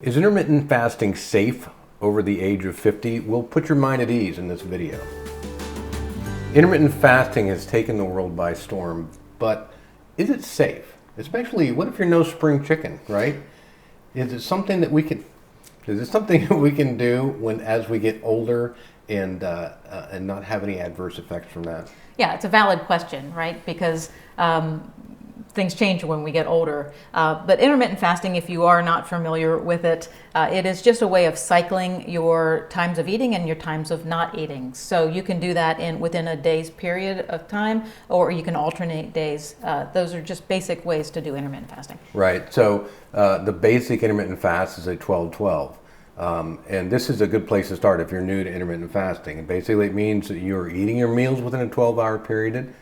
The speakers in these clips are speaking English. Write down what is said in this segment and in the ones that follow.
Is intermittent fasting safe over the age of 50? We'll put your mind at ease in this video. Intermittent fasting has taken the world by storm, but is it safe? Especially, what if you're no spring chicken, right? Is it something that we can do as we get older and not have any adverse effects from that? Yeah, it's a valid question, right? Because things change when we get older. But intermittent fasting, if you are not familiar with it, it is just a way of cycling your times of eating and your times of not eating. So you can do that within a day's period of time, or you can alternate days. Those are just basic ways to do intermittent fasting. Right. So the basic intermittent fast is a 12-12. And this is a good place to start if you're new to intermittent fasting. And basically it means that you're eating your meals within a 12-hour period,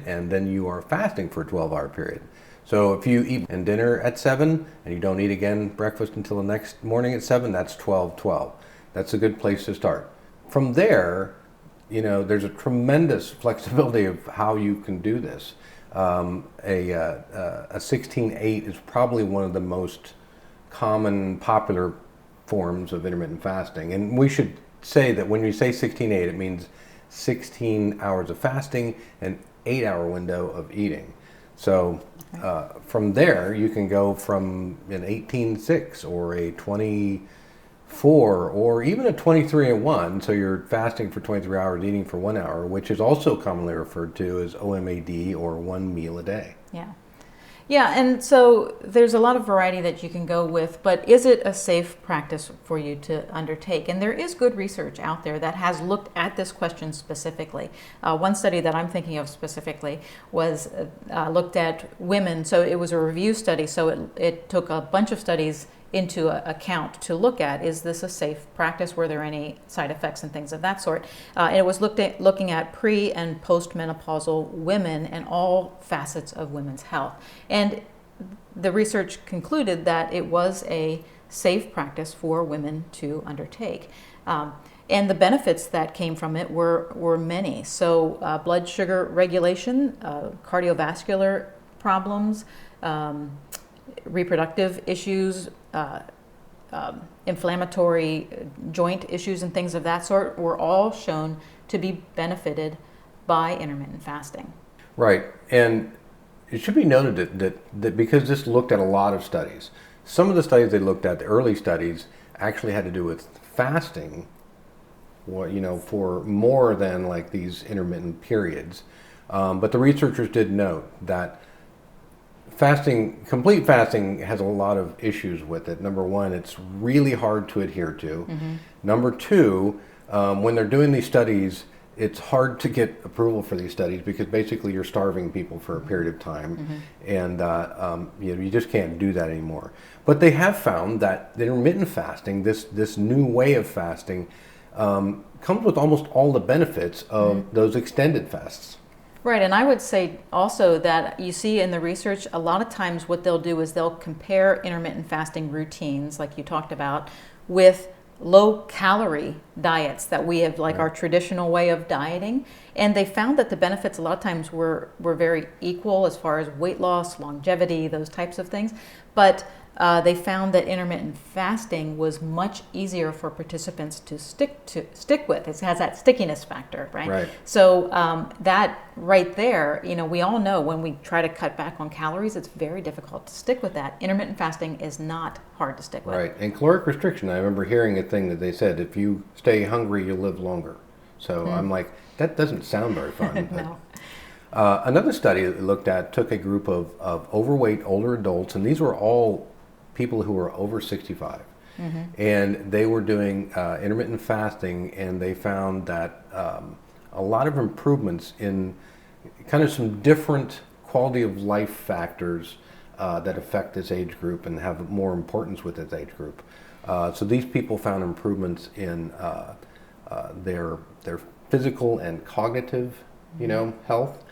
and then you are fasting for a 12-hour period. So if you eat dinner at 7 and you don't eat again breakfast until the next morning at 7, that's 12-12. That's a good place to start. From there, there's a tremendous flexibility of how you can do this. A 16-8 is probably one of the most common, popular forms of intermittent fasting. And we should say that when we say 16-8, it means 16 hours of fasting and 8-hour window of eating. So from there, you can go from an 18-6 or a 24 or even a 23-1. So you're fasting for 23 hours, eating for 1 hour, which is also commonly referred to as OMAD, or one meal a day. Yeah. Yeah, and so there's a lot of variety that you can go with, but is it a safe practice for you to undertake? And there is good research out there that has looked at this question specifically. One study that I'm thinking of specifically was looked at women. So it was a review study, so it took a bunch of studies into account to look at, is this a safe practice? Were there any side effects and things of that sort? And it was looking at pre and postmenopausal women and all facets of women's health. And the research concluded that it was a safe practice for women to undertake. And the benefits that came from it were many. So blood sugar regulation, cardiovascular problems, reproductive issues, inflammatory joint issues and things of that sort were all shown to be benefited by intermittent fasting. Right. And it should be noted that because this looked at a lot of studies, some of the studies they looked at, the early studies, actually had to do with fasting, for more than like these intermittent periods. But the researchers did note that complete fasting has a lot of issues with it. Number one, it's really hard to adhere to. Mm-hmm. Number two, when they're doing these studies, it's hard to get approval for these studies because basically you're starving people for a period of time, mm-hmm. and you just can't do that anymore. But they have found that the intermittent fasting, this new way of fasting, comes with almost all the benefits of mm-hmm. those extended fasts. Right, and I would say also that you see in the research, a lot of times what they'll do is they'll compare intermittent fasting routines, like you talked about, with low-calorie diets that we have, like our traditional way of dieting. And they found that the benefits a lot of times were very equal as far as weight loss, longevity, those types of things. But they found that intermittent fasting was much easier for participants to stick with. It has that stickiness factor, right? Right. So that right there, we all know when we try to cut back on calories, it's very difficult to stick with that. Intermittent fasting is not hard to stick with. Right. And caloric restriction, I remember hearing a thing that they said, if you stay hungry, you'll live longer. So I'm like, that doesn't sound very fun. No. Another study that looked at took a group of overweight older adults, and these were all people who were over 65. Mm-hmm. And they were doing intermittent fasting, and they found that a lot of improvements in kind of some different quality of life factors that affect this age group and have more importance with this age group. So these people found improvements in their physical and cognitive, health.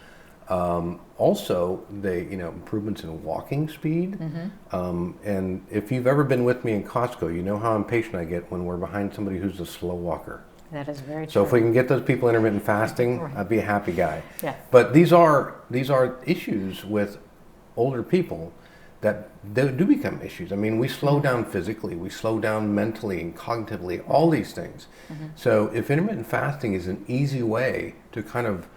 Also, improvements in walking speed. Mm-hmm. And if you've ever been with me in Costco, you know how impatient I get when we're behind somebody who's a slow walker. That is very true. So if we can get those people intermittent fasting, right, I'd be a happy guy. Yeah. But these are issues with older people that they do become issues. I mean, we slow down physically, we slow down mentally and cognitively, all these things. So if intermittent fasting is an easy way to kind of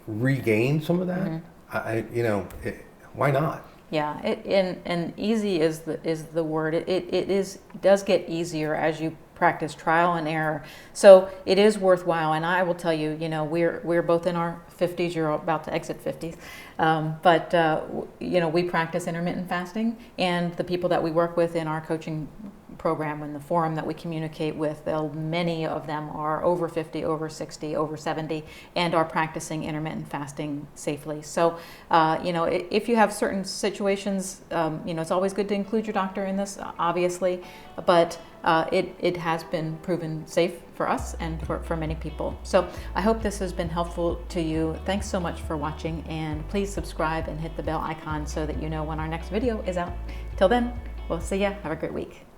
regain some of that, why not? Yeah, and easy is the word. It does get easier as you practice trial and error. So it is worthwhile. And I will tell you, we're both in our 50s. You're about to exit 50s, but we practice intermittent fasting, and the people that we work with in our coaching program and the forum that we communicate with, many of them are over 50, over 60, over 70, and are practicing intermittent fasting safely. So, if you have certain situations, it's always good to include your doctor in this, obviously, but it has been proven safe for us and for many people. So I hope this has been helpful to you. Thanks so much for watching, and please subscribe and hit the bell icon so that you know when our next video is out. Till then, we'll see ya. Have a great week.